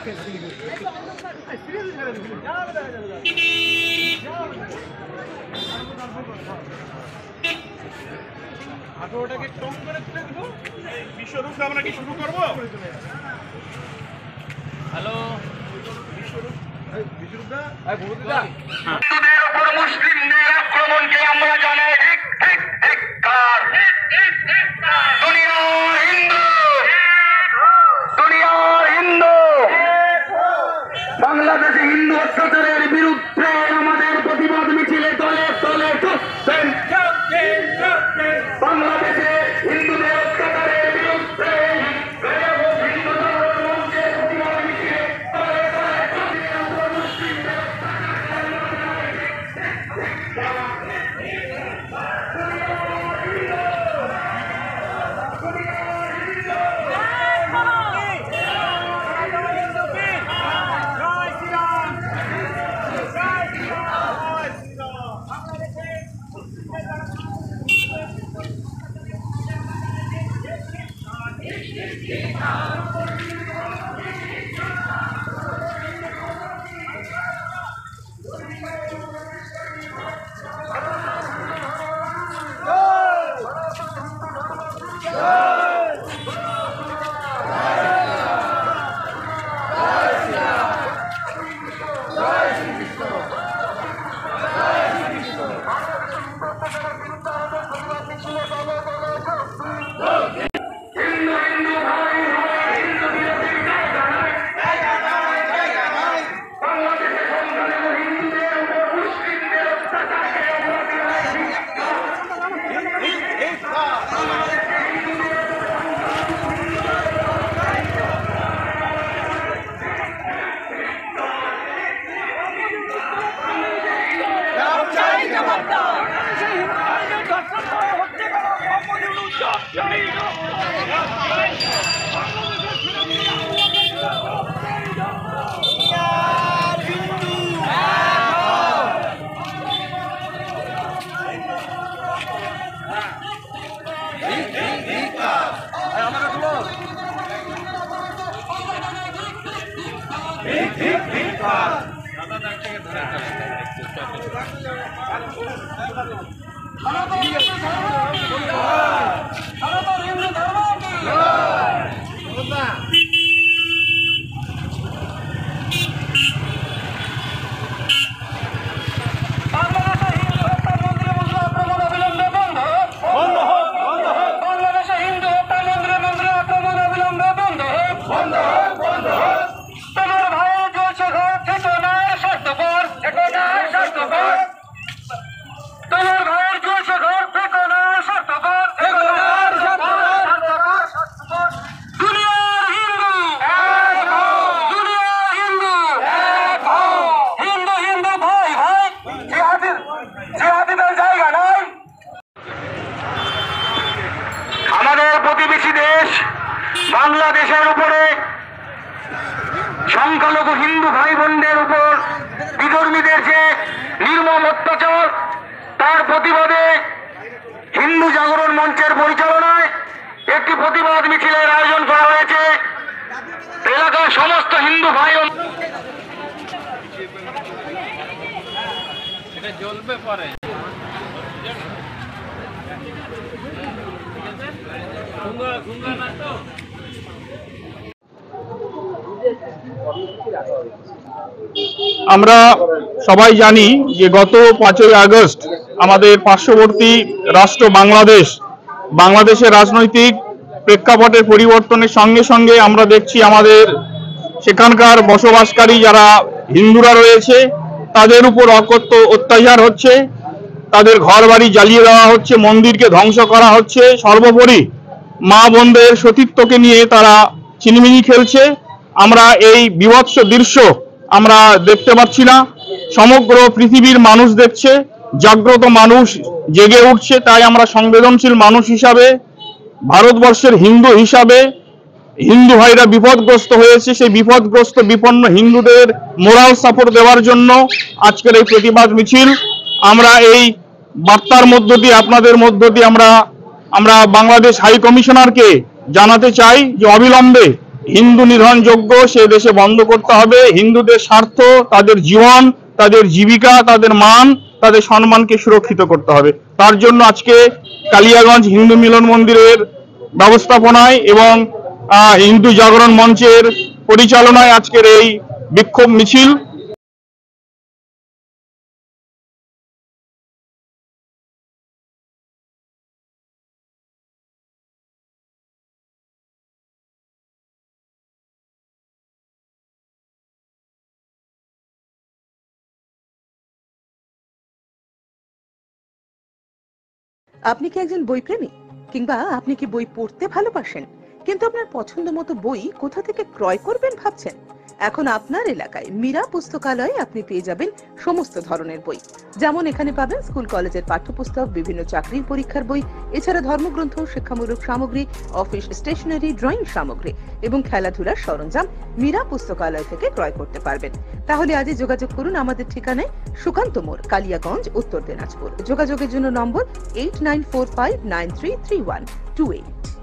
18টাকে কম করে তুলে দিব। বিশ্বরূপ আমরা কি শুরু করব? হ্যালো বিশ্বরূপ, বিশ্বরূপদা, বহুদা, হিন্দুদের উপর মুসলিমদের আক্রমণকে আমরা জানাই ঠিক ঠিক ধিক্কার। দুনিয়ার হিন্দু, দুনিয়ার হিন্দু, বাংলাদেশে হিন্দু অত্যাচারের বিরুদ্ধে আমাদের প্রতিবাদ মিছিলে তলে তলে চলছেন। বাংলাদেশে হিন্দুদের অত্যাচারের বিরুদ্ধে বাংলাদেশের উপরে সংখ্যালঘু হিন্দু ভাই বোনদের উপর বিধর্মীদের যে নির্মম অত্যাচার, তার প্রতিবাদে হিন্দু জাগরণ মঞ্চের পরিচালনায় একটি প্রতিবাদ মিছিলের আয়োজন করা হয়েছে। এলাকার সমস্ত হিন্দু ভাই জ্বলবে পরে আমরা সবাই জানি যে গত 5ই আগস্ট আমাদের পার্শ্ববর্তী রাষ্ট্র বাংলাদেশের রাজনৈতিক প্রেক্ষাপটের পরিবর্তনের সঙ্গে সঙ্গে আমরা দেখছি আমাদের সেখানকার বসবাসকারী যারা হিন্দুরা রয়েছে তাদের উপর অত্যাচার হচ্ছে, তাদের ঘরবাড়ি জ্বালিয়ে দেওয়া হচ্ছে, মন্দিরকে ধ্বংস করা হচ্ছে, সর্বোপরি মা বোনদের সতীত্বকে নিয়ে তারা ছিনিমিনি খেলছে। আমরা এই বিভৎস দৃশ্য আমরা দেখতে পাচ্ছি না, সমগ্র পৃথিবীর মানুষ দেখছে, জাগ্রত মানুষ জেগে উঠছে। তাই আমরা সংবেদনশীল মানুষ হিসাবে, ভারতবর্ষের হিন্দু হিসাবে, হিন্দু ভাইরা বিপদগ্রস্ত হয়েছে, সেই বিপদগ্রস্ত বিপন্ন হিন্দুদের মোরাল সাপোর্ট দেওয়ার জন্য আজকের এই প্রতিবাদ মিছিল। আমরা এই বার্তার মধ্য দিয়ে, আপনাদের মধ্য দিয়ে আমরা বাংলাদেশ হাই কমিশনারকে জানাতে চাই যে অবিলম্বে হিন্দু নিধনযোগ্য সে দেশে বন্ধ করতে হবে। হিন্দুদের স্বার্থ, তাদের জীবন, তাদের জীবিকা, তাদের মান, তাদের সম্মানকে সুরক্ষিত করতে হবে। তার জন্য আজকে কালিয়াগঞ্জ হিন্দু মিলন মন্দিরের ব্যবস্থাপনায় এবং হিন্দু জাগরণ মঞ্চের পরিচালনায় আজকের এই বিক্ষোভ মিছিল। আপনি কি একজন বইপ্রেমী, কিংবা আপনি কি বই পড়তে ভালোবাসেন, কিন্তু আপনার পছন্দ মতো বই কোথা থেকে ক্রয় করবেন ভাবছেন? এখন আপনার এলাকায় মীরা পুস্তকালয়ে আপনি পেয়ে যাবেন সমস্ত ধরনের বই। যেমন এখানে পাবেন স্কুল কলেজের পাঠ্যপুস্তক, বিভিন্ন চাকরির পরীক্ষার বই, এছাড়া ধর্মগ্রন্থ, শিক্ষামূলক সামগ্রী, অফিস স্টেশনারি, ড্রয়িং সামগ্রী এবং খেলাধুলার সরঞ্জাম মীরা পুস্তকালয় থেকে ক্রয় করতে পারবেন। তাহলে আজই যোগাযোগ করুন আমাদের ঠিকানায়, সুকান্ত মোড়, কালিয়াগঞ্জ, উত্তর দিনাজপুর। যোগাযোগের জন্য নম্বর 8945933128।